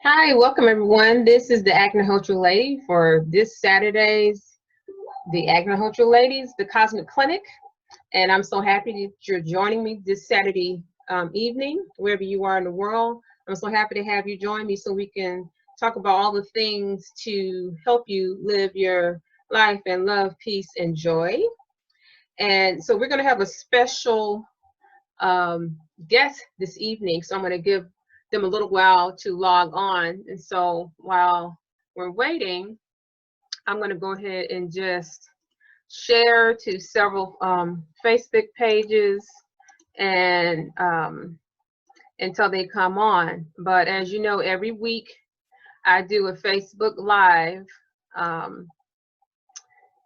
Hi, welcome everyone. This is the Agnihotra Lady for this Saturday's the Agnihotra Ladies, the Cosmic Clinic. And I'm so happy that you're joining me this Saturday evening, wherever you are in the world. I'm so happy to have you join me so we can talk about all the things to help you live your life in love, peace, and joy. And so we're going to have a special guest this evening. So I'm going to give them a little while to log on. And so while we're waiting, I'm going to go ahead and just share to several Facebook pages and until they come on. But as you know, every week I do a Facebook Live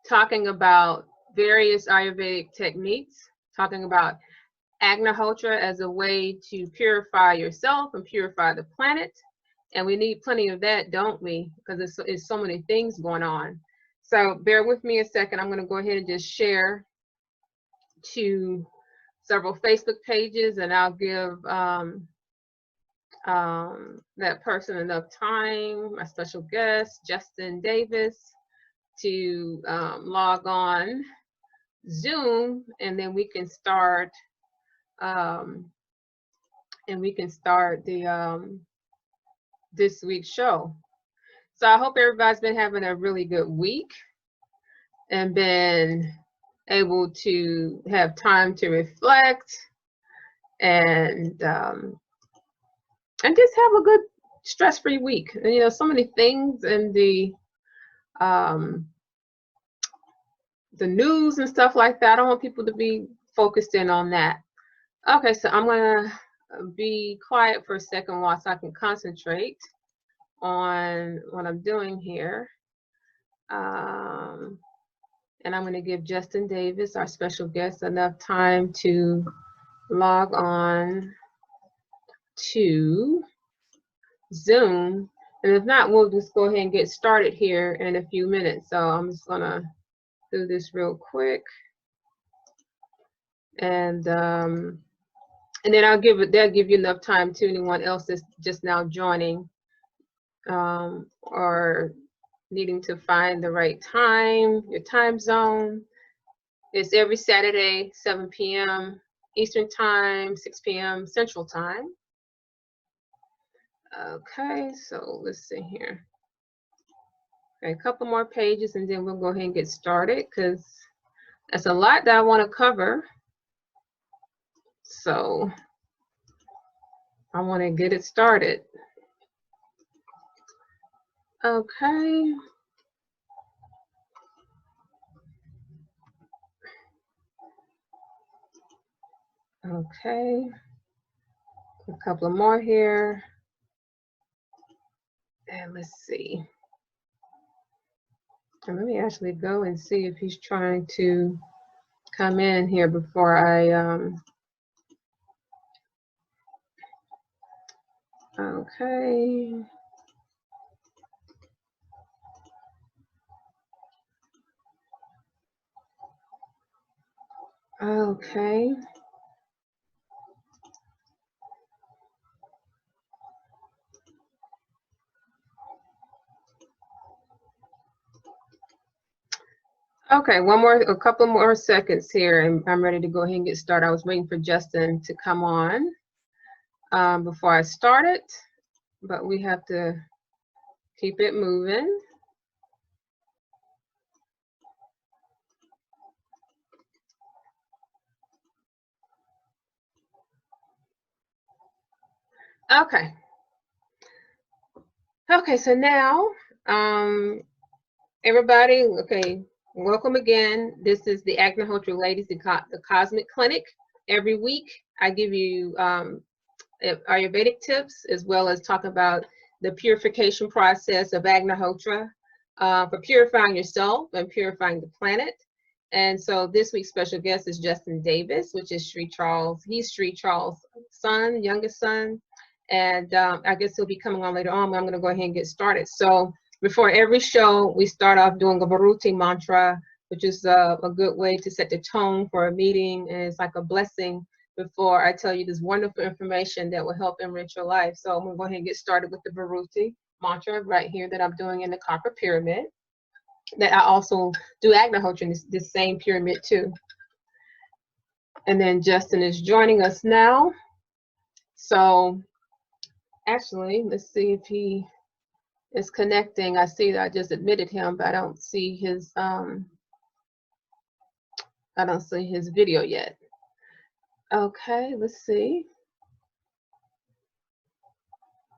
talking about various Ayurvedic techniques, talking about Agnihotra as a way to purify yourself and purify the planet. And we need plenty of that, don't we? Because it's so many things going on. So bear with me a second. I'm going to go ahead and just share to several Facebook pages, and I'll give that person enough time, my special guest, Justin Davis, to log on Zoom, and then we can start the this week's show. So I hope everybody's been having a really good week and been able to have time to reflect and just have a good stress-free week. And, you know, so many things in the news and stuff like that. I don't want people to be focused in on that. Okay, so I'm gonna be quiet for a second while so I can concentrate on what I'm doing here. And I'm going to give Justin Davis, our special guest, enough time to log on to Zoom. And if not, we'll just go ahead and get started here in a few minutes. So I'm just going to do this real quick. And then they'll give you enough time to anyone else that's just now joining or needing to find the right time, your time zone. It's every Saturday, 7 p.m. Eastern Time, 6 p.m. Central Time. Okay, so let's see here. Okay, a couple more pages and then we'll go ahead and get started because that's a lot that I want to cover. So I want to get it started. Okay. Okay. A couple more here. And let's see. And let me actually go and see if he's trying to come in here before I okay. Okay. Okay, a couple more seconds here, and I'm ready to go ahead and get started. I was waiting for Justin to come on before I started, but we have to keep it moving. Okay. Okay, so now, everybody, okay, welcome again. This is the Agnihotra Ladies, the Cosmic Clinic. Every week, I give you Ayurvedic tips as well as talk about the purification process of Agnihotra for purifying yourself and purifying the planet. And so this week's special guest is Justin Davis, which is Sri Charles. He's Sri Charles' son, youngest son. And I guess he'll be coming on later on, but I'm going to go ahead and get started. So before every show, we start off doing a Varuti mantra, which is a good way to set the tone for a meeting. And it's like a blessing before I tell you this wonderful information that will help enrich your life. So I'm going to go ahead and get started with the Viruti mantra right here that I'm doing in the copper pyramid. That I also do Agnihotra in this same pyramid too. And then Justin is joining us now. So actually, let's see if he is connecting. I see that I just admitted him, but I don't see his video yet. Okay, let's see.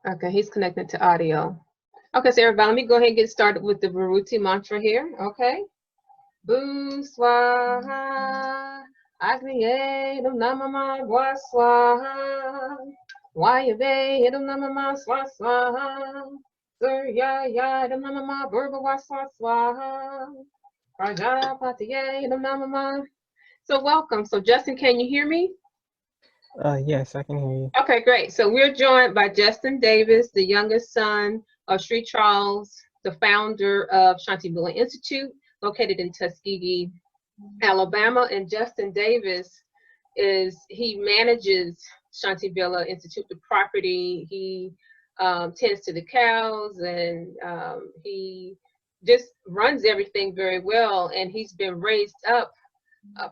Okay, he's connected to audio. Okay, so everybody, let me go ahead and get started with the Viruti mantra here. Okay. Bu swaha, Agnihotra namama gwa swaha, Vayave namama swa swaha, Suryaya namama burba gwa swa swaha, Prajapatiye namama. So welcome. So Justin, can you hear me? Yes, I can hear you. Okay, great. So we're joined by Justin Davis, the youngest son of Sri Charles, the founder of Shantivilla Institute, located in Tuskegee, Alabama. And Justin Davis he manages Shantivilla Institute, the property. He tends to the cows, and he just runs everything very well. And he's been raised up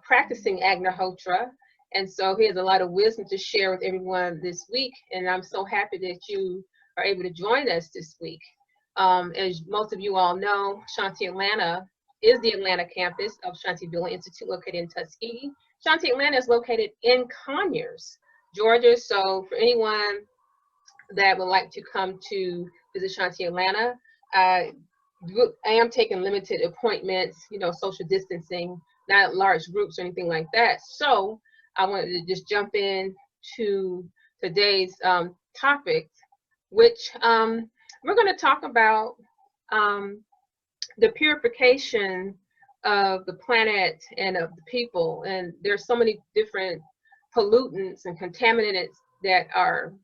practicing Agnihotra. And so he has a lot of wisdom to share with everyone this week. And I'm so happy that you are able to join us this week. As most of you all know, Shanti Atlanta is the Atlanta campus of Shantivilla Institute, located in Tuskegee. Shanti Atlanta is located in Conyers, Georgia. So for anyone that would like to come to visit Shanti Atlanta, I am taking limited appointments, social distancing, not large groups or anything like that. So I wanted to just jump in to today's topic, which we're going to talk about the purification of the planet and of the people. And there's so many different pollutants and contaminants that are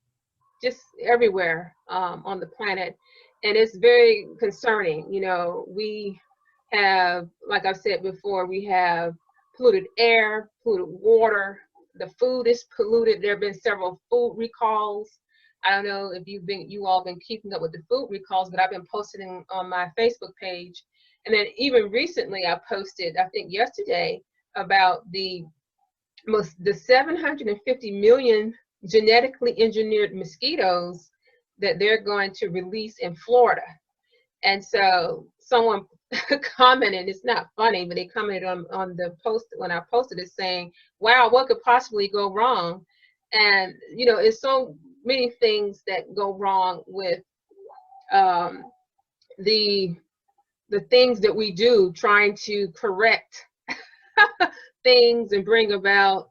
just everywhere on the planet. And it's very concerning. We have, like I've said before, we have polluted air, polluted water, the food is polluted. There have been several food recalls. I don't know if you all been keeping up with the food recalls, but I've been posting on my Facebook page. And then even recently I posted, I think yesterday, about the 750 million genetically engineered mosquitoes that they're going to release in Florida. And so someone commented, it's not funny, but they commented on the post when I posted it saying, wow, what could possibly go wrong? And it's so many things that go wrong with the things that we do, trying to correct things and bring about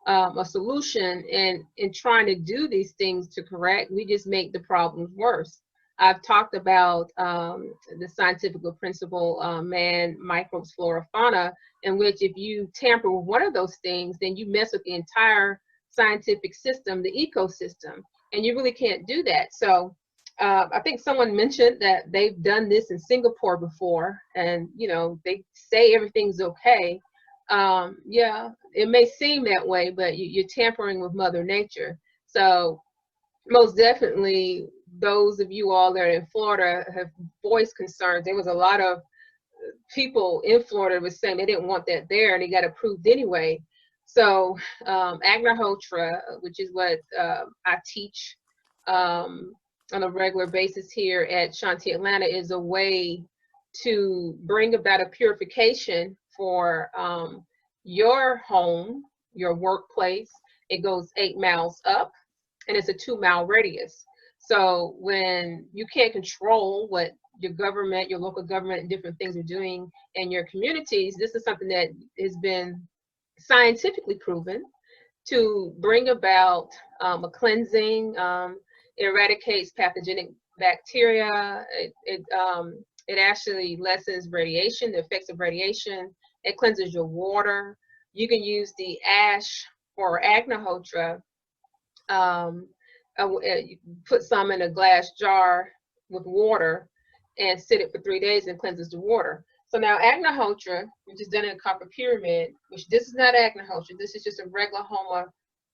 a solution. And in trying to do these things to correct, we just make the problems worse. I've talked about the scientific principle, man, microbes, flora, fauna, in which if you tamper with one of those things, then you mess with the entire scientific system, the ecosystem, and you really can't do that. So I think someone mentioned that they've done this in Singapore before, and they say everything's okay. Yeah, it may seem that way, but you're tampering with Mother Nature. So most definitely, those of you all that are in Florida have voiced concerns. There was a lot of people in Florida was saying they didn't want that there, and it got approved anyway. So Agnihotra, which is what I teach on a regular basis here at Shanti Atlanta, is a way to bring about a purification for your home, your workplace. It goes 8 miles up, and it's a 2-mile radius. So when you can't control what your government, your local government, and different things are doing in your communities, this is something that has been scientifically proven to bring about a cleansing. It eradicates pathogenic bacteria. It actually lessens radiation, the effects of radiation. It cleanses your water. You can use the ash for Agnihotra. You put some in a glass jar with water and sit it for 3 days, and cleanses the water. So now Agnihotra, which is done in a copper pyramid, which this is not Agnihotra, this is just a regular Homa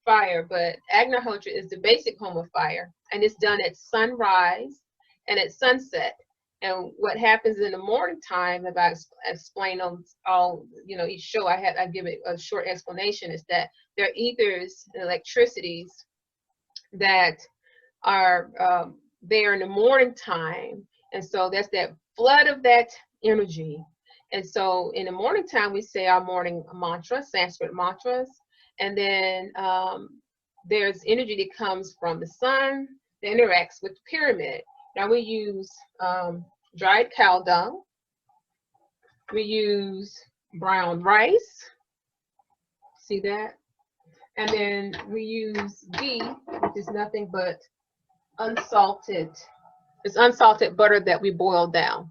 fire, but Agnihotra is the basic home of fire, and it's done at sunrise and at sunset. And what happens in the morning time, if I explain on all, each show I give it a short explanation, is that there are ethers and electricities that are there in the morning time. And so that's that flood of that energy. And so in the morning time, we say our morning mantra, Sanskrit mantras. And then there's energy that comes from the sun that interacts with the pyramid. Now we use dried cow dung. We use brown rice. See that? And then we use ghee, which is nothing but unsalted. It's unsalted butter that we boil down.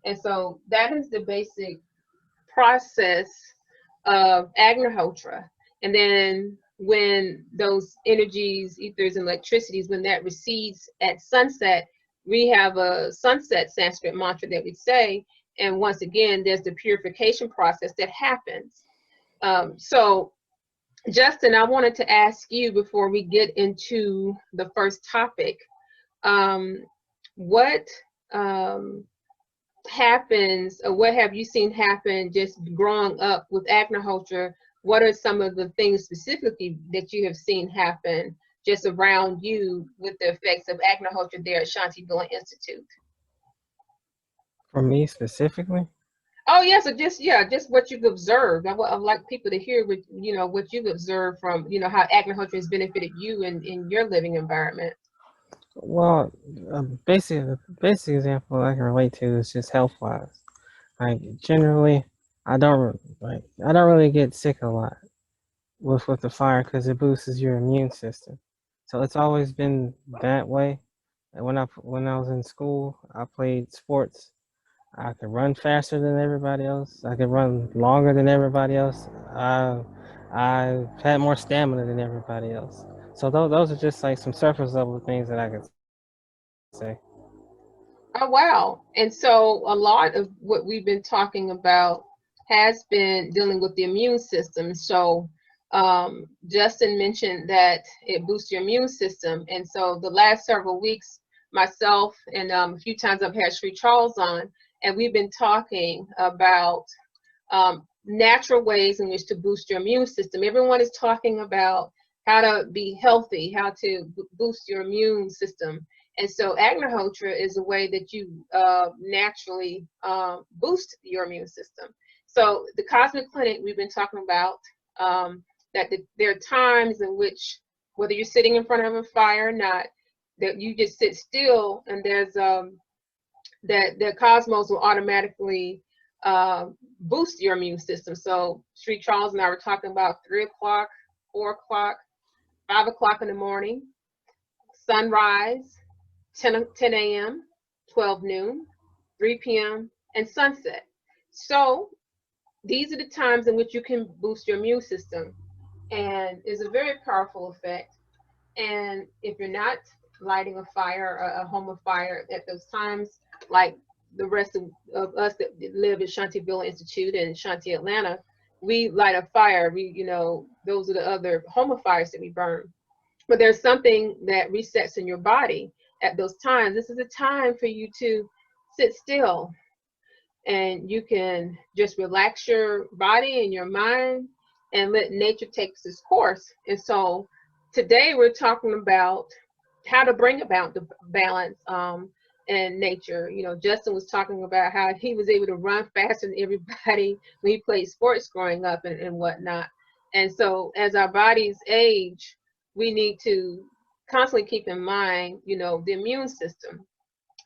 And so that is the basic process of Agnihotra. And then when those energies, ethers, and electricities, when that recedes at sunset, we have a sunset Sanskrit mantra that we say. And once again, there's the purification process that happens. So Justin, I wanted to ask you before we get into the first topic, what happens, or what have you seen happen just growing up with Agnihotra? What are some of the things specifically that you have seen happen just around you with the effects of Agnihotra there at Shantivilla Institute? For me specifically? Oh yeah, so just what you've observed. I'd like people to hear what you've observed from how Agnihotra has benefited you in your living environment. Well, the basic example I can relate to is just health-wise. Like generally, I don't really get sick a lot with the fire because it boosts your immune system. So it's always been that way. And when I was in school, I played sports. I could run faster than everybody else. I could run longer than everybody else. I had more stamina than everybody else. So those are just like some surface level things that I could say. Oh, wow. And so a lot of what we've been talking about has been dealing with the immune system. So Justin mentioned that it boosts your immune system. And so the last several weeks, myself and a few times I've had Sri Charles on, and we've been talking about natural ways in which to boost your immune system. Everyone is talking about how to be healthy, how to boost your immune system. And so Agnihotra is a way that you naturally boost your immune system. So the Cosmic Clinic, we've been talking about that there are times in which, whether you're sitting in front of a fire or not, that you just sit still, and there's that the cosmos will automatically boost your immune system. So Sri Charles and I were talking about 3 o'clock, 4 o'clock, 5 o'clock in the morning, sunrise, 10 a.m., 12 noon, 3 p.m., and sunset. So these are the times in which you can boost your immune system, and it's a very powerful effect. And if you're not lighting a fire, a home of fire at those times, like the rest of us that live at Shantivilla Institute and Shanti Atlanta, we light a fire. Those are the other home of fires that we burn. But there's something that resets in your body at those times. This is a time for you to sit still, and you can just relax your body and your mind and let nature take its course. And so today we're talking about how to bring about the balance in nature. Justin was talking about how he was able to run faster than everybody when he played sports growing up and whatnot. And so as our bodies age, we need to constantly keep in mind, the immune system.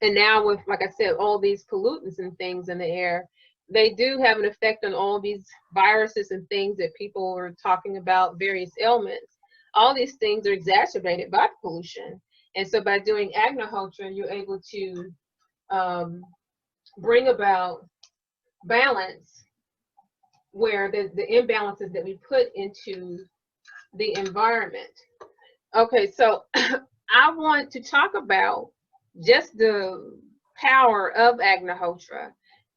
And now with, like I said, all these pollutants and things in the air, they do have an effect on all these viruses and things that people are talking about, various ailments. All these things are exacerbated by pollution. And so by doing Agnihotra, you're able to bring about balance where the imbalances that we put into the environment. Okay, so I want to talk about just the power of Agnihotra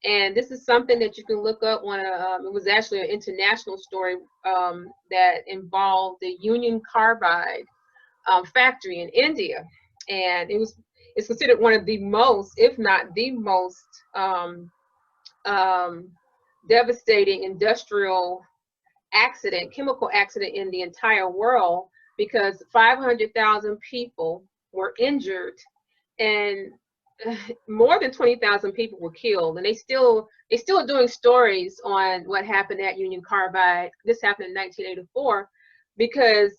And this is something that you can look up on it was actually an international story that involved the Union Carbide factory in India. And it's considered one of the most, if not the most, um, devastating industrial chemical accident in the entire world, because 500,000 people were injured and more than 20,000 people were killed. And they still are doing stories on what happened at Union Carbide. This happened in 1984 because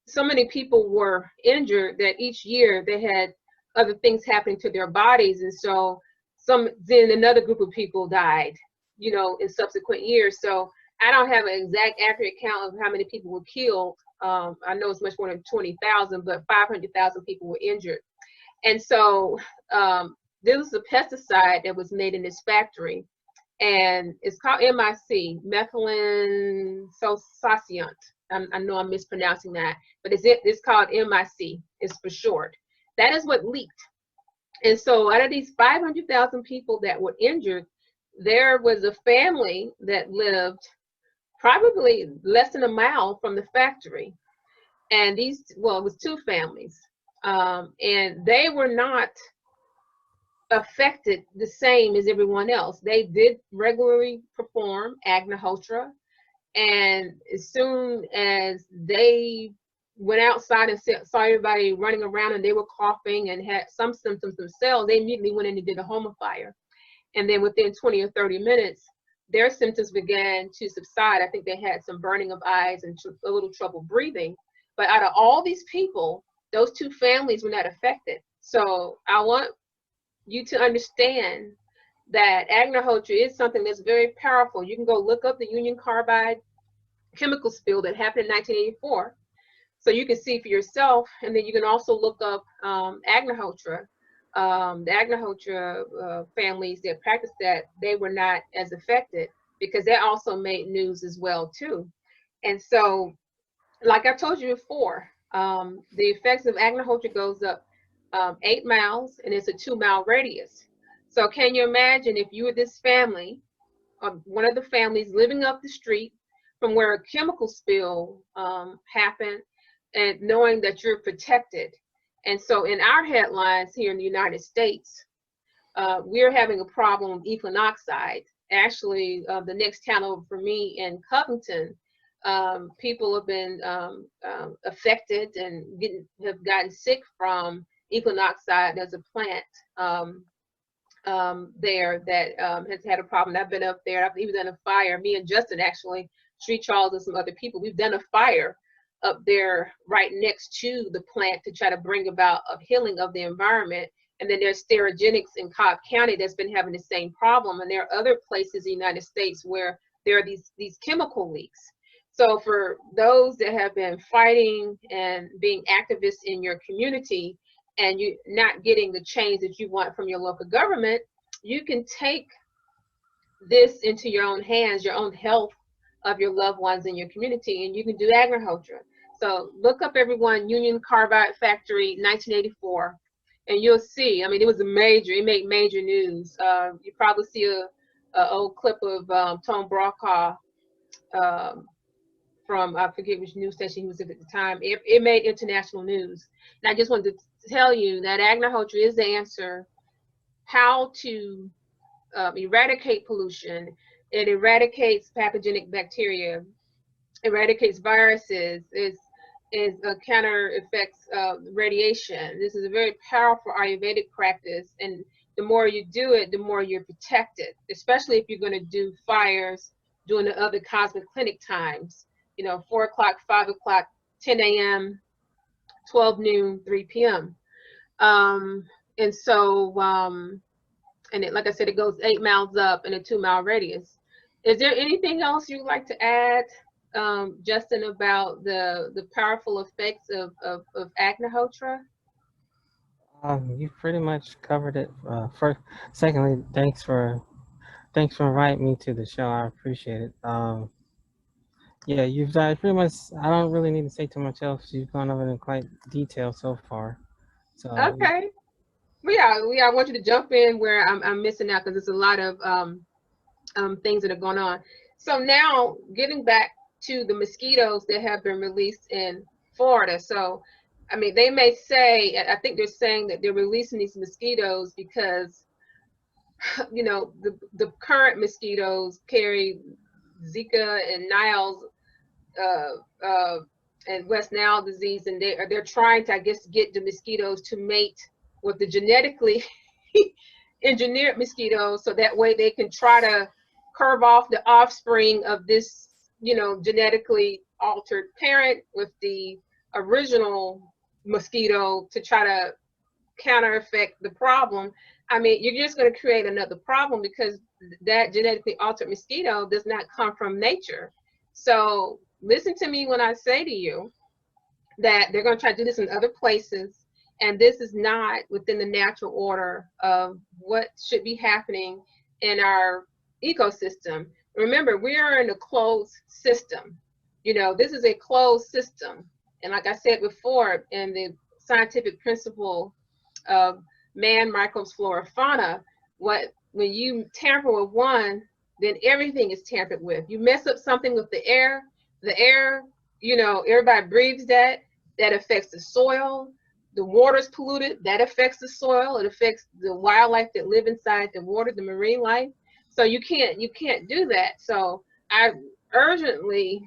so many people were injured that each year they had other things happening to their bodies, and so then another group of people died, in subsequent years. So I don't have an exact accurate count of how many people were killed. I know it's much more than 20,000, but 500,000 people were injured. And so there was a pesticide that was made in this factory, and it's called MIC, methylene sulfosiant. I know I'm mispronouncing that, but it's called MIC. It's for short. That is what leaked. And so out of these 500,000 people that were injured, there was a family that lived probably less than a mile from the factory. And it was two families. And they were not affected the same as everyone else. They did regularly perform Agnihotra, and as soon as they went outside and saw everybody running around and they were coughing and had some symptoms themselves, they immediately went in and did a homifier. And then within 20 or 30 minutes, their symptoms began to subside. I think they had some burning of eyes and a little trouble breathing. But out of all these people, those two families were not affected. So I want you to understand that Agnihotra is something that's very powerful. You can go look up the Union Carbide chemical spill that happened in 1984, so you can see for yourself. And then you can also look up Agnihotra. The Agnihotra families that practiced that, they were not as affected because that also made news as well too. And so, like I told you before, the effects of Agnihotra goes up 8 miles, and it's a 2-mile radius. So can you imagine if you were this family, one of the families living up the street from where a chemical spill happened, and knowing that you're protected? And so in our headlines here in the United States, we're having a problem with ethylene oxide. Actually, the next town over for me in Covington, people have been affected and have gotten sick from ethylene oxide. There's a plant there that has had a problem. I've been up there. I've even done a fire. Me and Justin, actually, Street Charles and some other people, we've done a fire up there right next to the plant to try to bring about a healing of the environment. And then there's Sterigenics in Cobb County that's been having the same problem. And there are other places in the United States where there are these chemical leaks. So for those that have been fighting and being activists in your community, and you're not getting the change that you want from your local government, you can take this into your own hands, your own health of your loved ones in your community, and you can do Agnihotra. So look up, everyone, Union Carbide Factory, 1984, and you'll see. I mean, it made major news. You probably see a old clip of Tom Brokaw from, I forget which news station he was at the time. It made international news. And I just wanted to tell you that Agnihotra is the answer how to eradicate pollution. It eradicates pathogenic bacteria, eradicates viruses, is a counter effects radiation. This is a very powerful Ayurvedic practice, and the more you do it, the more you're protected, especially if you're going to do fires during the other cosmic clinic times, 4 o'clock, 5 o'clock, 10 a.m., 12 noon, 3 p.m. And so, and like I said, it goes 8 miles up in a 2-mile radius. Is there anything else you'd like to add, Justin, about the powerful effects of Agnihotra? You pretty much covered it. Secondly, thanks for inviting me to the show. I appreciate it. Yeah, you've pretty much. I don't really need to say too much else. You've gone over it in quite detail so far. So Okay. Well, yeah, I want you to jump in where I'm missing out because there's a lot of things that are going on. So now getting back to the mosquitoes that have been released in Florida. So, I mean, they may say, I think they're saying that they're releasing these mosquitoes because, you know, the current mosquitoes carry Zika and Niles uh, uh, and West Nile disease, and they're trying to, I guess, get the mosquitoes to mate with the genetically engineered mosquitoes, so that way they can try to curve off the offspring of this, you know, genetically altered parent with the original mosquito to try to counter effect the problem. I mean, you're just going to create another problem because that genetically altered mosquito does not come from nature. So listen to me when I say to you that they're going to try to do this in other places, and this is not within the natural order of what should be happening in our ecosystem. Remember, we are in a closed system. You know, this is a closed system. And like I said before, in the scientific principle of man, microbes, flora, fauna, when you tamper with one, then everything is tampered with. You mess up something with the air, you know, everybody breathes that. That affects the soil. The water's polluted. That affects the soil. It affects the wildlife that live inside the water, the marine life. So you can't do that. So I urgently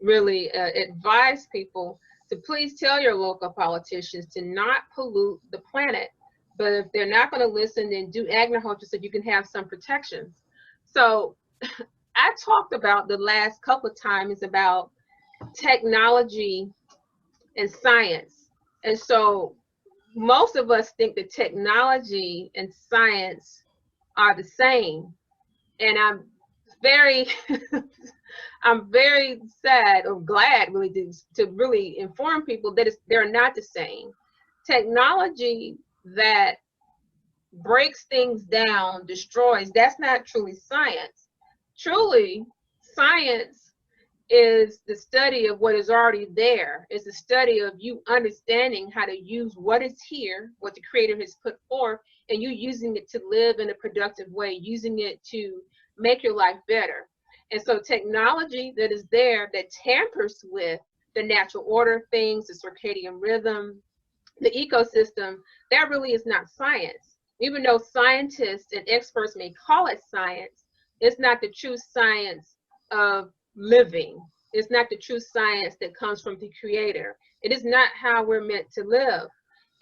really advise people to please tell your local politicians to not pollute the planet. But if they're not going to listen, then do agriculture so you can have some protections. So I talked about the last couple of times about technology and science. And so most of us think that technology and science are the same. And very I'm very sad or glad really to really inform people that they're not the same. Technology that breaks things down, destroys, that's not truly science. Truly, science is the study of what is already there. It's the study of you understanding how to use what is here, what the creator has put forth, and you using it to live in a productive way, using it to make your life better. And so technology that is there that tampers with the natural order of things, the circadian rhythm, the ecosystem, that really is not science. Even though scientists and experts may call it science, it's not the true science of living. It's not the true science that comes from the creator. It is not how we're meant to live.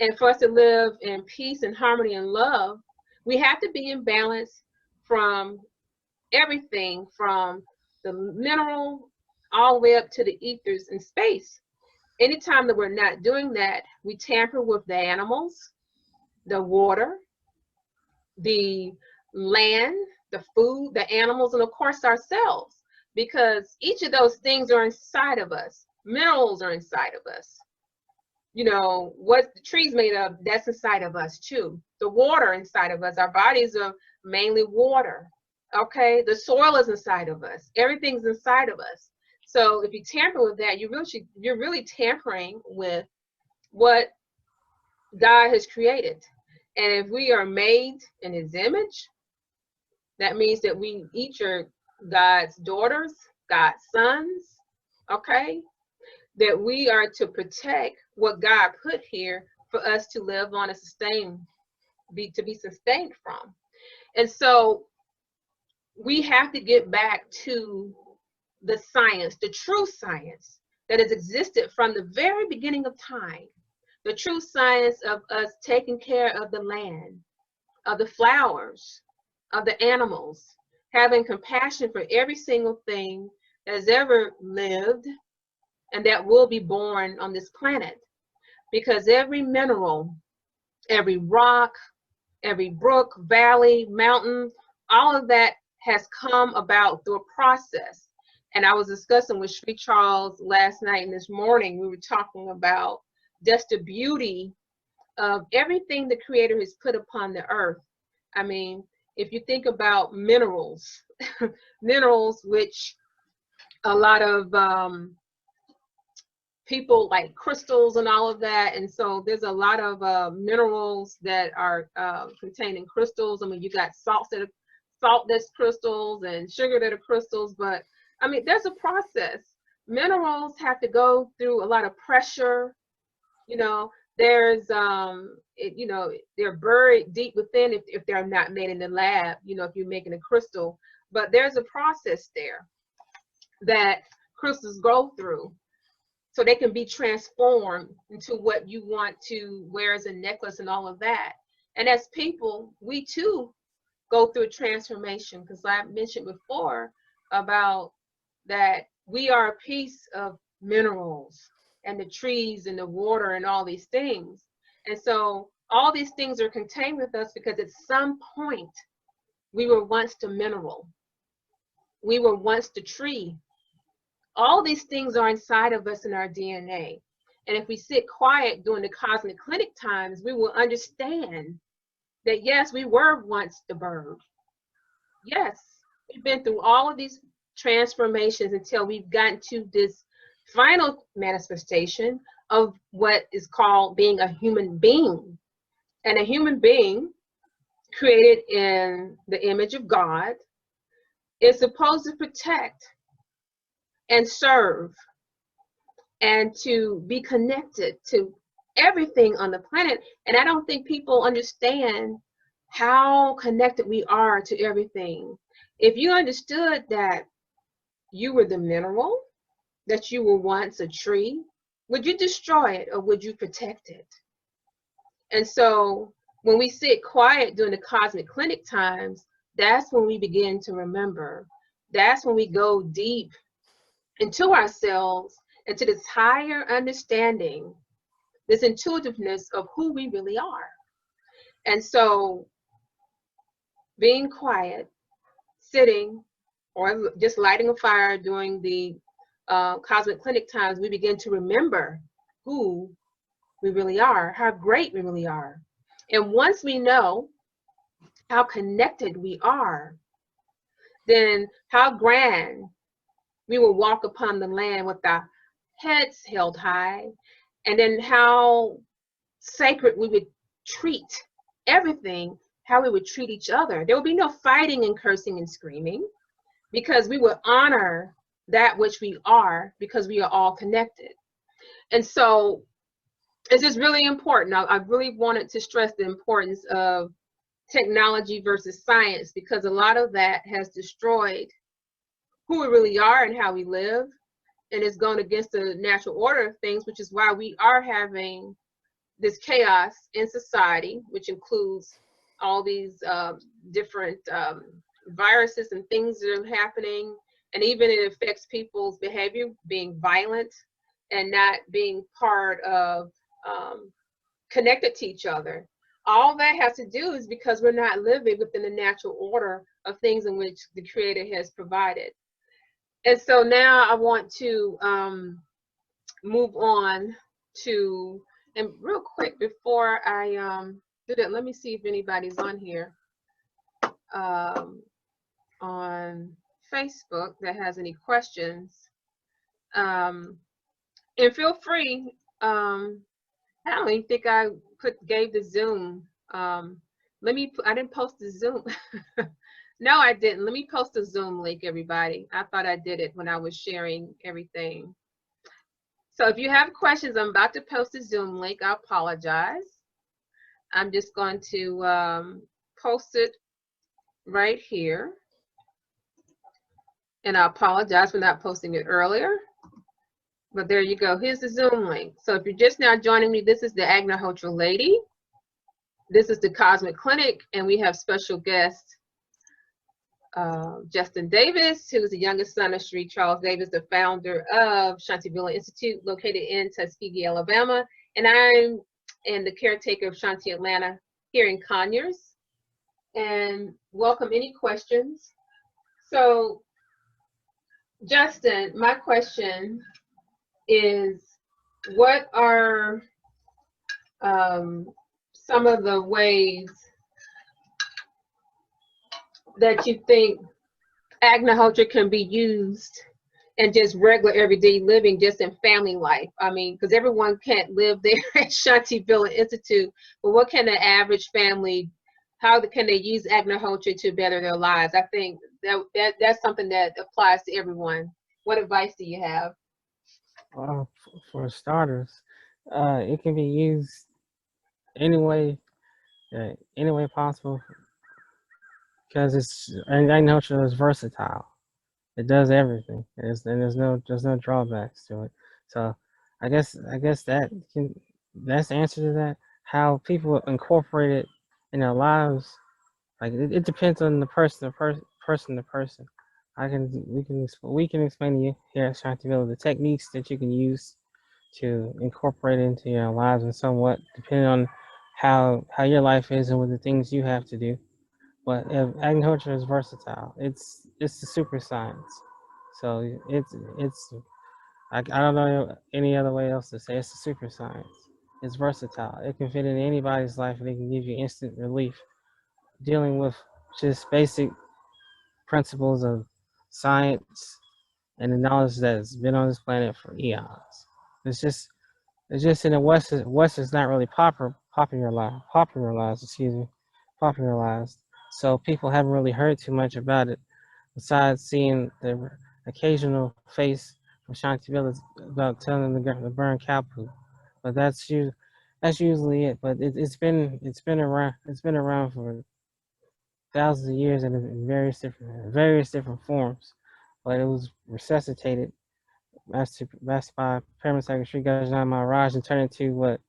And for us to live in peace and harmony and love, we have to be in balance from everything from the mineral all the way up to the ethers and space. Anytime that we're not doing that, we tamper with the animals, the water, the land, the food, the animals, and of course ourselves, because each of those things are inside of us. Minerals are inside of us. You know, what the tree's made of, that's inside of us too. The water inside of us, our bodies are mainly water. Okay, the soil is inside of us. Everything's inside of us. So if you tamper with that, you're really tampering with what God has created. And if we are made in his image, that means that we each are God's daughters, God's sons, okay? That we are to protect what God put here for us to live on and to be sustained from. And so we have to get back to the science, the true science that has existed from the very beginning of time. The true science of us taking care of the land, of the flowers, of the animals, having compassion for every single thing that has ever lived and that will be born on this planet. Because every mineral, every rock, every brook, valley, mountain, all of that has come about through a process. And I was discussing with Sri Charles last night and this morning, we were talking about just the beauty of everything the creator has put upon the earth. I mean, if you think about minerals, minerals which a lot of people like crystals and all of that. And so there's a lot of minerals that are contained in crystals. I mean, you got salt that's crystals and sugar that are crystals, but I mean, there's a process. Minerals have to go through a lot of pressure. You know, there's you know, they're buried deep within if they're not made in the lab, you know, if you're making a crystal. But there's a process there that crystals go through so they can be transformed into what you want to wear as a necklace and all of that. And as people, we too go through a transformation, because I mentioned before about that we are a piece of minerals and the trees and the water and all these things. And so all these things are contained with us because at some point we were once the mineral. We were once the tree. All these things are inside of us in our DNA. And if we sit quiet during the cosmic clinic times, we will understand that yes, we were once the bird. Yes, we've been through all of these transformations until we've gotten to this final manifestation of what is called being a human being. And a human being created in the image of God is supposed to protect and serve and to be connected to everything on the planet. And I don't think people understand how connected we are to everything. If you understood that you were the mineral, that you were once a tree, would you destroy it or would you protect it? And so when we sit quiet during the cosmic clinic times, that's when we begin to remember. That's when we go deep into ourselves, into this higher understanding, this intuitiveness of who we really are. And so being quiet, sitting, or just lighting a fire during the cosmic clinic times, we begin to remember who we really are, how great we really are. And once we know how connected we are, then how grand we will walk upon the land with our heads held high, and then how sacred we would treat everything, how we would treat each other. There will be no fighting and cursing and screaming, because we will honor that which we are, because we are all connected. And so it's just really important. I really wanted to stress the importance of technology versus science, because a lot of that has destroyed who we really are and how we live, and it's gone against the natural order of things, which is why we are having this chaos in society, which includes all these different viruses and things that are happening, and even it affects people's behavior, being violent and not being part of connected to each other. All that has to do is because we're not living within the natural order of things in which the Creator has provided. And so now I want to move on to, and real quick before I do that, let me see if anybody's on here on Facebook that has any questions. And feel free, I don't even think I gave the Zoom. I didn't post the Zoom. No, I didn't. Let me post the Zoom link, everybody. I thought I did it when I was sharing everything. So if you have questions, I'm about to post the Zoom link. I apologize. I'm just going to post it right here. And I apologize for not posting it earlier. But there you go. Here's the Zoom link. So if you're just now joining me, this is the Agnihotra Lady. This is the Cosmic Clinic, and we have special guest Justin Davis, who is the youngest son of Sri Charles Davis, the founder of Shantivilla Institute, located in Tuskegee, Alabama. And I'm the caretaker of Shanti Atlanta here in Conyers. And welcome any questions. So, Justin, my question is, what are some of the ways that you think Agnihotra can be used and just regular everyday living, just in family life. I mean, because everyone can't live there at Shantivilla Institute, but what can the average family, how can they use Agnihotra to better their lives? I think that's something that applies to everyone. What advice do you have? For starters, it can be used any way, any way possible, because agriculture is versatile. It does everything, and there's no drawbacks to it. So, I guess that's the answer to that. How people incorporate it in their lives, like it depends on the person to person. We can explain to you here at Shantiville the techniques that you can use to incorporate into your lives, and somewhat depending on how your life is and what the things you have to do. But agriculture is versatile. It's the super science. So I don't know any other way else to say it's a super science. It's versatile. It can fit into anybody's life and it can give you instant relief dealing with just basic principles of science and the knowledge that's been on this planet for eons. It's just it's just in the West is not really popularized. So people haven't really heard too much about it besides seeing the occasional face from Shanti Village about telling them to burn cow poop. But that's usually it. But it's been around for thousands of years in various different forms. But it was resuscitated master by Paramedic Sri Gajna Maharaj and turned into what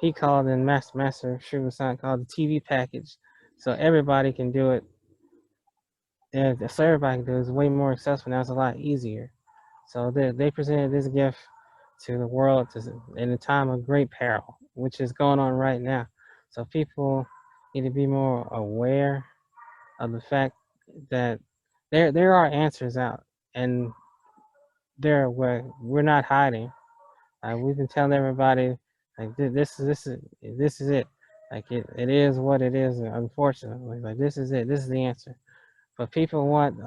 he called in Master Sri Vasant called the TV package. So everybody can do it. And so everybody can do it. It's way more accessible now. It's a lot easier. So they presented this gift to the world in a time of great peril, which is going on right now. So people need to be more aware of the fact that there are answers out, and we're not hiding. We've been telling everybody like this is it. Like it is what it is. Unfortunately, like this is it. This is the answer. But people want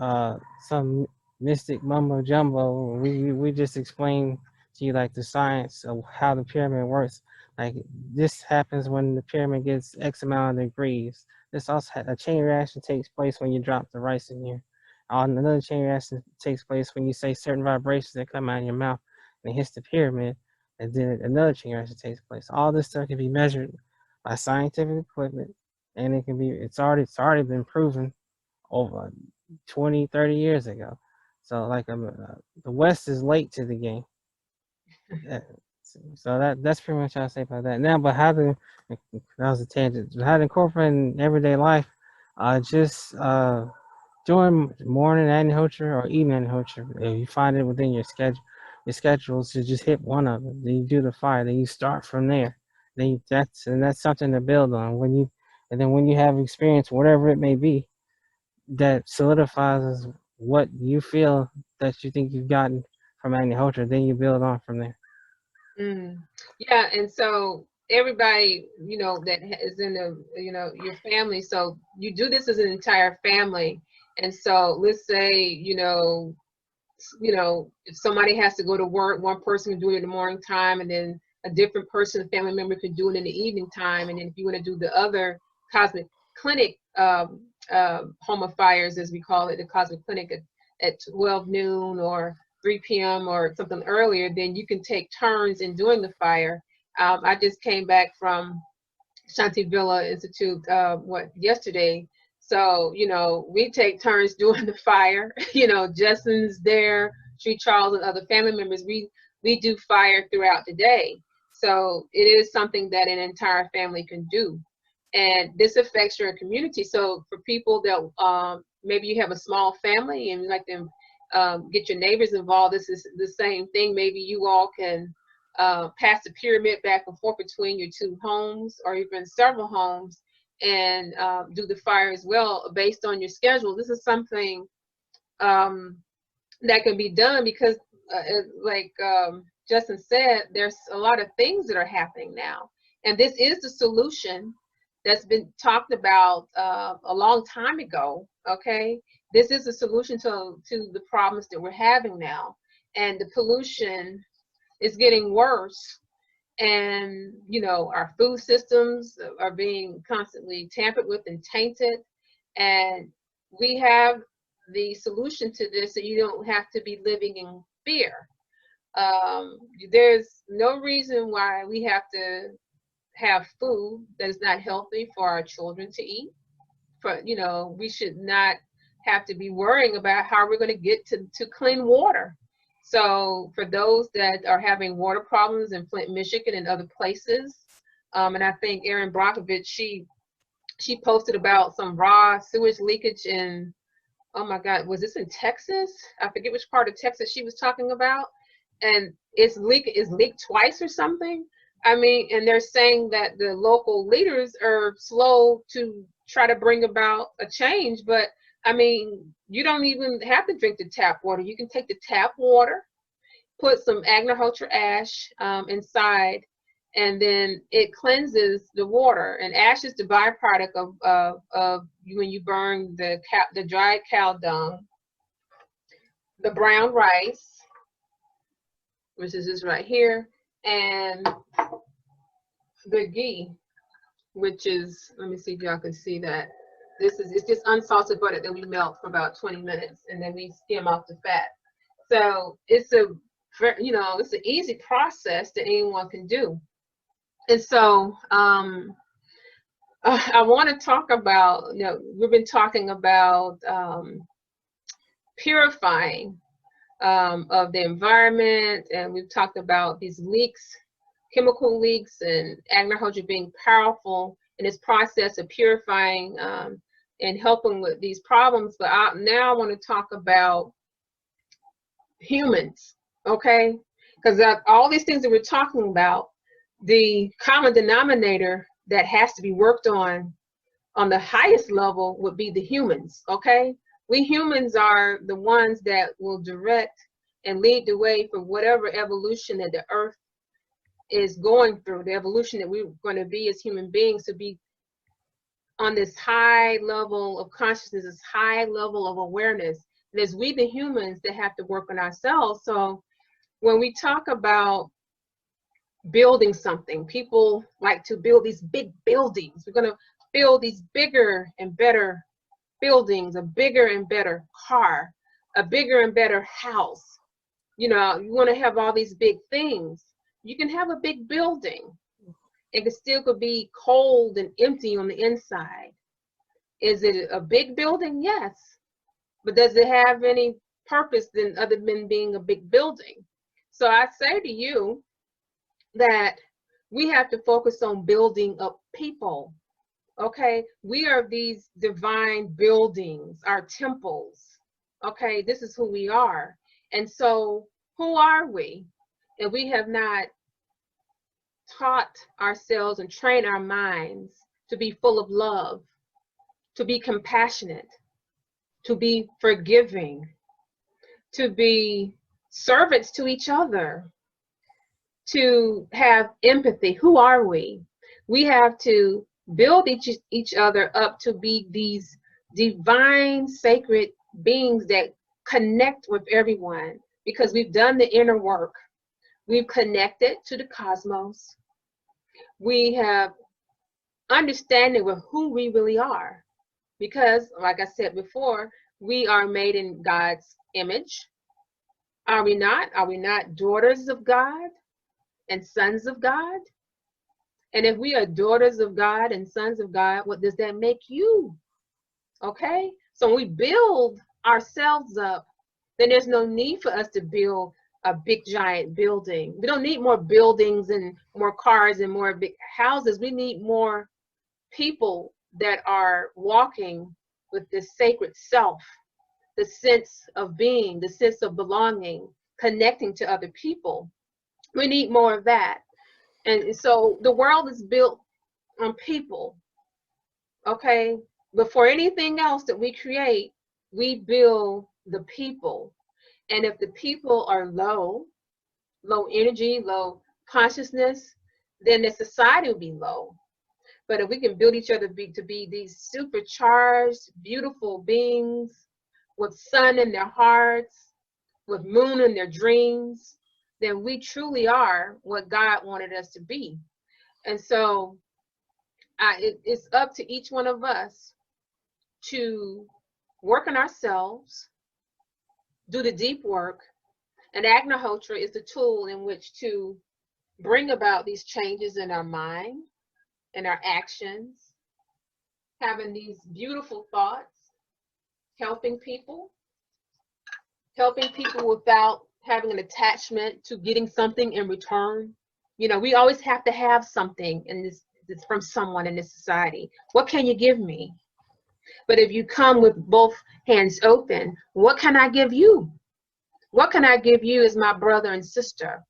some mystic mumbo jumbo. We just explain to you like the science of how the pyramid works. Like this happens when the pyramid gets X amount of degrees. This also a chain reaction takes place when you drop the rice in here. Another chain reaction takes place when you say certain vibrations that come out of your mouth and it hits the pyramid, and then another chain reaction takes place. All this stuff can be measured by scientific equipment, and it's already been proven over 20, 30 years ago. So like the West is late to the game. Uh, So that's pretty much what I say about that. Now, but that was a tangent. How to incorporate in everyday life, just doing morning agriculture or evening agriculture. If you find it within your schedules to just hit one of them. Then you do the fire. Then you start from there. That's something to build on. And then when you have experience, whatever it may be, that solidifies what you feel that you think you've gotten from agriculture. Then you build on from there. Mm. Yeah, and so everybody, that is in your family. So you do this as an entire family. And so let's say, if somebody has to go to work, one person can do it in the morning time, and then a different person, a family member, can do it in the evening time. And then if you want to do the other cosmic clinic home of fires, as we call it, the cosmic clinic at 12 noon or 3 p.m. or something earlier, then you can take turns in doing the fire. I just came back from Shantivilla Institute yesterday. So, we take turns doing the fire. Justin's there, Sri Charles and other family members. We do fire throughout the day. So it is something that an entire family can do. And this affects your community. So for people that maybe you have a small family and you like to get your neighbors involved, this is the same thing. Maybe you all can pass the pyramid back and forth between your two homes or even several homes and do the fire as well based on your schedule. This is something that can be done because like Justin said, there's a lot of things that are happening now. And this is the solution that's been talked about a long time ago, okay? This is a solution to the problems that we're having now. and the pollution is getting worse. And, you know, our food systems are being constantly tampered with and tainted. And we have the solution to this, so you don't have to be living in fear. There's no reason why we have to have food that is not healthy for our children to eat. For, you know, we should not have to be worrying about how we're going to get to clean water. So for those that are having water problems in Flint, Michigan and other places, and I think Erin Brockovich, she posted about some raw sewage leakage in, oh my God, was this in Texas? I forget which part of Texas she was talking about. And it's leaked twice or something. I mean, and they're saying that the local leaders are slow to try to bring about a change. But I mean, you don't even have to drink the tap water. You can take the tap water, put some Agnihotra ash inside, and then it cleanses the water. And ash is the byproduct of when you burn the dried cow dung, the brown rice, which is this right here, and the ghee, which is, let me see if y'all can see that. It's just unsalted butter that we melt for about 20 minutes, and then we skim off the fat. So it's it's an easy process that anyone can do. And so I want to talk about, we've been talking about purifying of the environment, and we've talked about these leaks, chemical leaks, and Agnihotra being powerful in this process of purifying and helping with these problems. But now I want to talk about humans, okay? Because all these things that we're talking about, the common denominator that has to be worked on the highest level would be the humans, okay? We humans are the ones that will direct and lead the way for whatever evolution that the earth is going through, the evolution that we're going to be as human beings, to be on this high level of consciousness, this high level of awareness. And it's we, the humans, that have to work on ourselves. So when we talk about building something, people like to build these big buildings. We're going to build these bigger and better buildings, a bigger and better car, a bigger and better house. You know, you want to have all these big things. You can have a big building. It still could be cold and empty on the inside. Is it a big building? Yes. But does it have any purpose other than being a big building? So I say to you that we have to focus on building up people. Okay, we are these divine buildings, our temples. Okay, this is who we are. And so who are we? And we have not taught ourselves and trained our minds to be full of love, to be compassionate, to be forgiving, to be servants to each other, to have empathy. Who are we? We have to build each other up to be these divine, sacred beings that connect with everyone, because we've done the inner work. We've connected to the cosmos. We have understanding with who we really are, because, like I said before, we are made in God's image. Are we not? Are we not daughters of God and sons of God? And if we are daughters of God and sons of God, what does that make you? Okay? So when we build ourselves up, then there's no need for us to build a big giant building. We don't need more buildings and more cars and more big houses. We need more people that are walking with this sacred self, the sense of being, the sense of belonging, connecting to other people. We need more of that. And so the world is built on people, okay? Before anything else that we create, we build the people. And if the people are low energy, low consciousness, then the society will be low. But if we can build each other to be these supercharged, beautiful beings with sun in their hearts, with moon in their dreams, then we truly are what God wanted us to be. And so it's up to each one of us to work on ourselves, do the deep work, and Agnihotra is the tool in which to bring about these changes in our mind and our actions, having these beautiful thoughts, helping people without having an attachment to getting something in return. You know, we always have to have something in this from someone in this society. What can you give me? But if you come with both hands open, what can I give you? What can I give you as my brother and sister?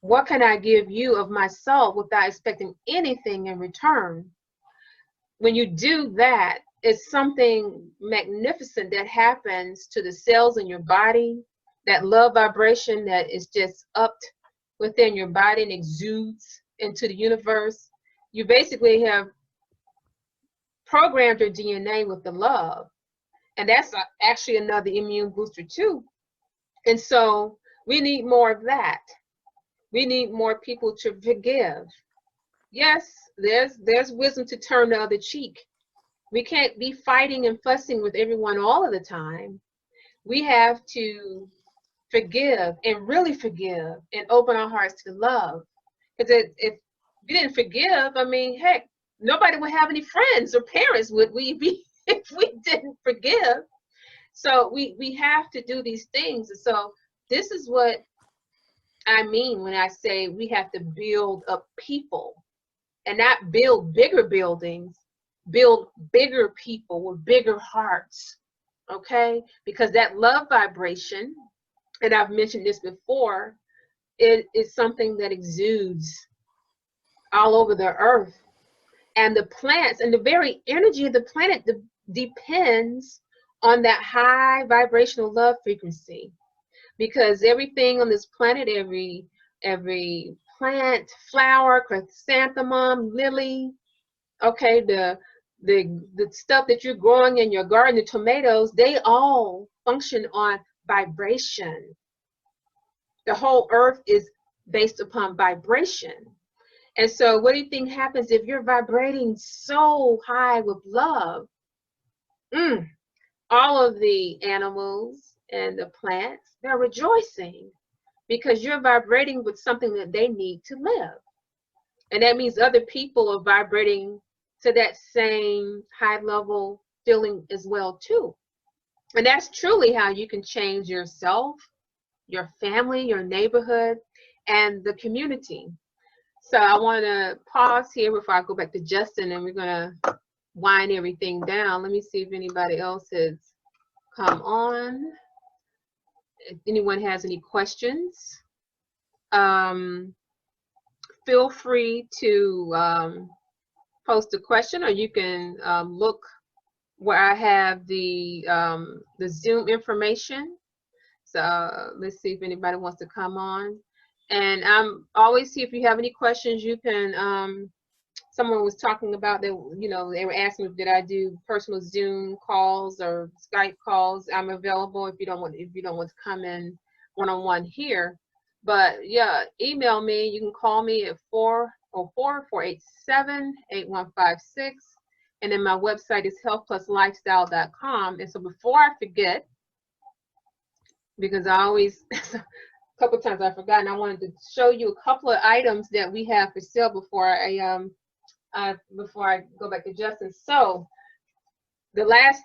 What can I give you of myself without expecting anything in return? When you do that, it's something magnificent that happens to the cells in your body, that love vibration that is just upped within your body and exudes into the universe. You basically have programmed your DNA with the love. And that's actually another immune booster too. And so we need more of that. We need more people to forgive. Yes, there's wisdom to turn the other cheek. We can't be fighting and fussing with everyone all of the time. We have to forgive and really forgive and open our hearts to love. Because if we didn't forgive, I mean, heck, nobody would have any friends or parents, would we be, if we didn't forgive? So we have to do these things. So this is what I mean when I say we have to build up people and not build bigger buildings, build bigger people with bigger hearts, okay? Because that love vibration, and I've mentioned this before, it is something that exudes all over the earth. And the plants and the very energy of the planet depends on that high vibrational love frequency. Because everything on this planet, every plant, flower, chrysanthemum, lily, okay, the stuff that you're growing in your garden, the tomatoes, they all function on vibration. The whole earth is based upon vibration. And so what do you think happens if you're vibrating so high with love? All of the animals and the plants, they're rejoicing because you're vibrating with something that they need to live. And that means other people are vibrating to that same high level feeling as well too. And that's truly how you can change yourself, your family, your neighborhood, and the community. So I want to pause here before I go back to Justin, and we're going to wind everything down. Let me see if anybody else has come on. If anyone has any questions, feel free to post a question, or you can look where I have the Zoom information. So let's see if anybody wants to come on. And I'm always here if you have any questions. You can. Someone was talking about that. You know, they were asking me, did I do personal Zoom calls or Skype calls? I'm available if you don't want to come in one-on-one here. But yeah, email me. You can call me at 404-487-8156. And then my website is healthpluslifestyle.com. And so before I forget, because I always, a couple of times I forgot, and I wanted to show you a couple of items that we have for sale before I go back to Justin. So the last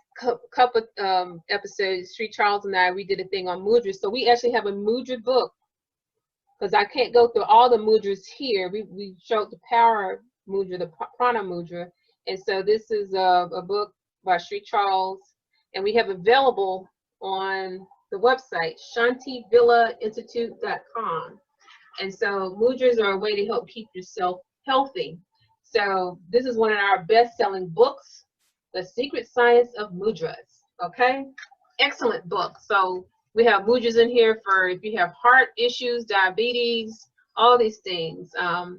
couple episodes, Sri Charles and I, we did a thing on mudras. So we actually have a mudra book, because I can't go through all the mudras here. We showed the power mudra, the prana mudra. And so this is a book by Sri Charles, and we have available on the website, shantivillainstitute.com. And so mudras are a way to help keep yourself healthy. So this is one of our best-selling books, The Secret Science of Mudras. Okay, excellent book. So we have mudras in here for if you have heart issues, diabetes, all these things. So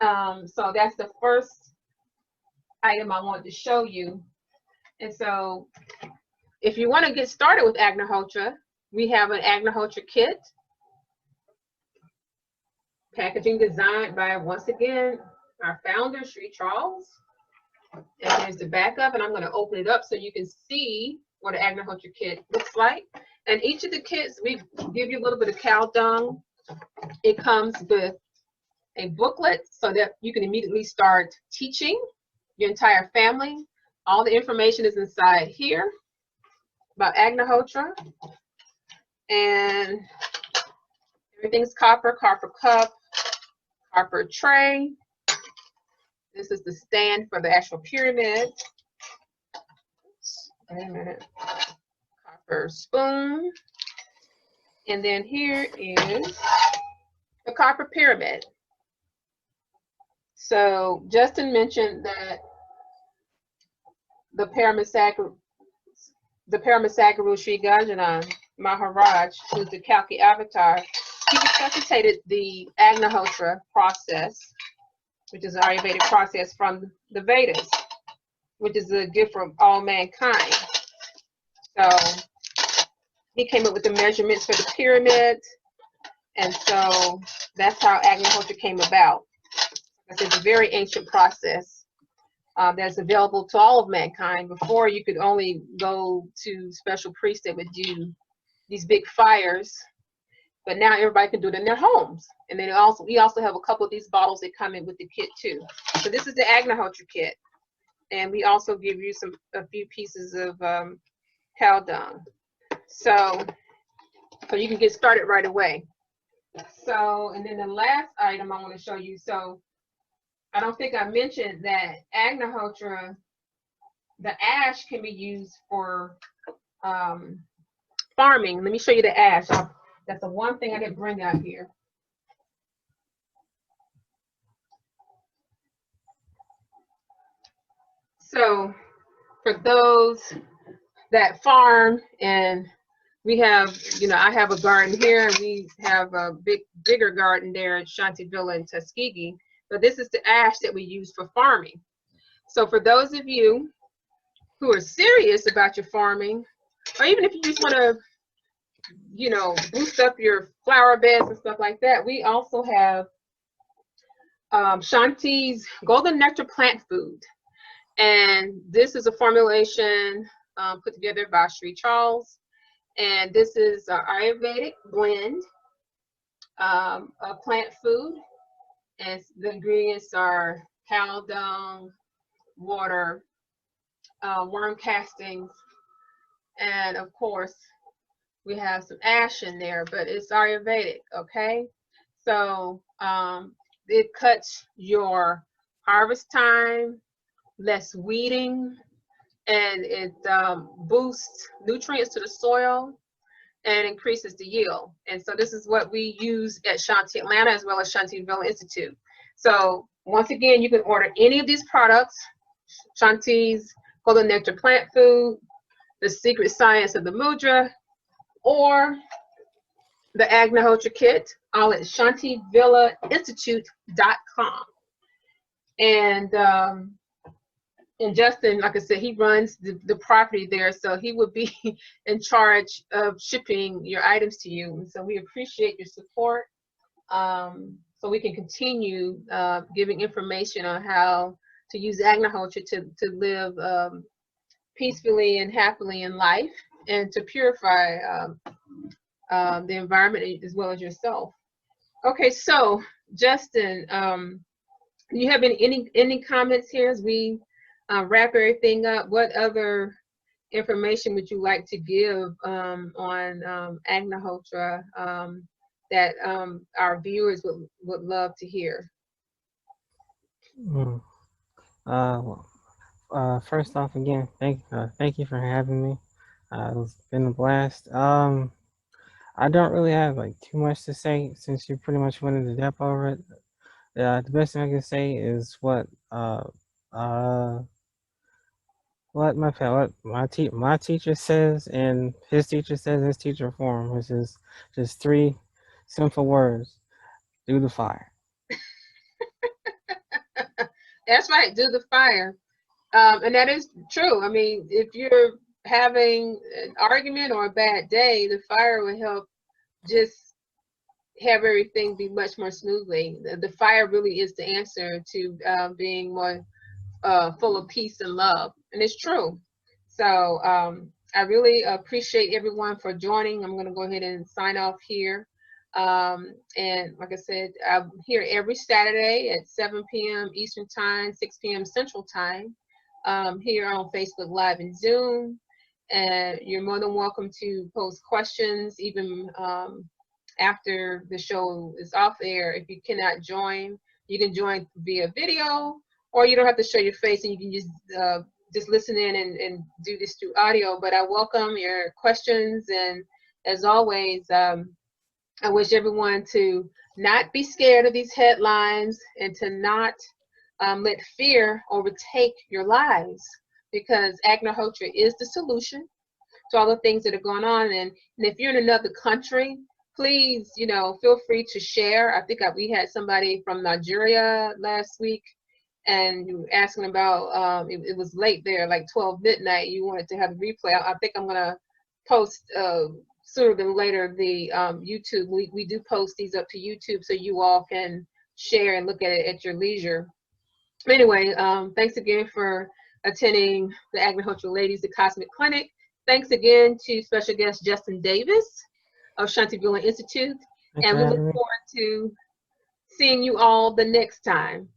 that's the first item I wanted to show you. And so if you want to get started with Agnihotra, We have an Agnihotra kit, packaging designed by, once again, our founder, Sri Charles. And here's the backup, and I'm going to open it up so you can see what an Agnihotra kit looks like. And each of the kits, we give you a little bit of cow dung. It comes with a booklet so that you can immediately start teaching your entire family. All the information is inside here about Agnihotra, and everything's copper, copper cup, copper tray. This is the stand for the actual pyramid. Wait a minute. Copper spoon. And then here is the copper pyramid. So Justin mentioned that the Paramasagaru Sri Gajanan Maharaj, who's the Kalki avatar, he resuscitated the Agnihotra process, which is an Ayurvedic process from the Vedas, which is a gift from all mankind. So he came up with the measurements for the pyramid, and so that's how Agnihotra came about. It's a very ancient process that's available to all of mankind. Before, you could only go to special priests that would do these big fires, but now everybody can do it in their homes. And then we also have a couple of these bottles that come in with the kit too. So this is the Agnihotra kit, and we also give you a few pieces of cow dung, so you can get started right away. So, and then the last item I want to show you. So I don't think I mentioned that Agnihotra, the ash can be used for farming. Let me show you the ash. That's the one thing I didn't bring out here. So for those that farm, and we have, I have a garden here, and we have a bigger garden there at Shantivilla and Tuskegee. But this is the ash that we use for farming. So for those of you who are serious about your farming, or even if you just want to, boost up your flower beds and stuff like that, we also have Shanti's Golden Nectar Plant Food. And this is a formulation put together by Sri Charles. And this is an Ayurvedic blend of plant food. And the ingredients are cow dung, water, worm castings, and of course, we have some ash in there, but it's Ayurvedic, okay? So it cuts your harvest time, less weeding, and it boosts nutrients to the soil and increases the yield. And so this is what we use at Shanti Atlanta as well as Shanti Villa Institute. So once again, you can order any of these products, Shanti's Golden Nectar Plant Food, The Secret Science of the Mudra, or the Agnihotra Kit, all at shantivillainstitute.com. And Justin, like I said, he runs the property there, so he would be in charge of shipping your items to you. And so we appreciate your support, so we can continue giving information on how to use Agnihotra to live peacefully and happily in life, and to purify the environment as well as yourself. Okay, so Justin, do you have any comments here as we wrap everything up? What other information would you like to give on Agnihotra that our viewers would love to hear? First off, again, thank you for having me. It's been a blast. I don't really have like too much to say since you pretty much went into depth over it. The best thing I can say is what my teacher says and his teacher says in his teacher form, which is just 3 simple words: do the fire. That's right, do the fire. And that is true. I mean, if you're having an argument or a bad day, the fire will help just have everything be much more smoothly. The fire really is the answer to being more full of peace and love, and it's true. So I really appreciate everyone for joining. I'm going to go ahead and sign off here. And like I said, I'm here every Saturday at 7 p.m. Eastern Time, 6 p.m. Central Time, here on Facebook Live and Zoom. And you're more than welcome to post questions, even after the show is off air. If you cannot join, you can join via video, or you don't have to show your face, and you can just listen in and do this through audio. But I welcome your questions, and as always, I wish everyone to not be scared of these headlines and to not let fear overtake your lives, because Agnihotra is the solution to all the things that are going on. And if you're in another country, please, feel free to share. I think we had somebody from Nigeria last week, and you were asking about, it was late there, like 12 midnight. You wanted to have the replay. I think I'm going to post sooner than later the YouTube. We do post these up to YouTube so you all can share and look at it at your leisure. Anyway, thanks again for attending the Agnihotra Ladies, the Cosmic Clinic. Thanks again to special guest Justin Davis of Shantivilla Institute. Thanks And for we look having me. forward to seeing you all the next time.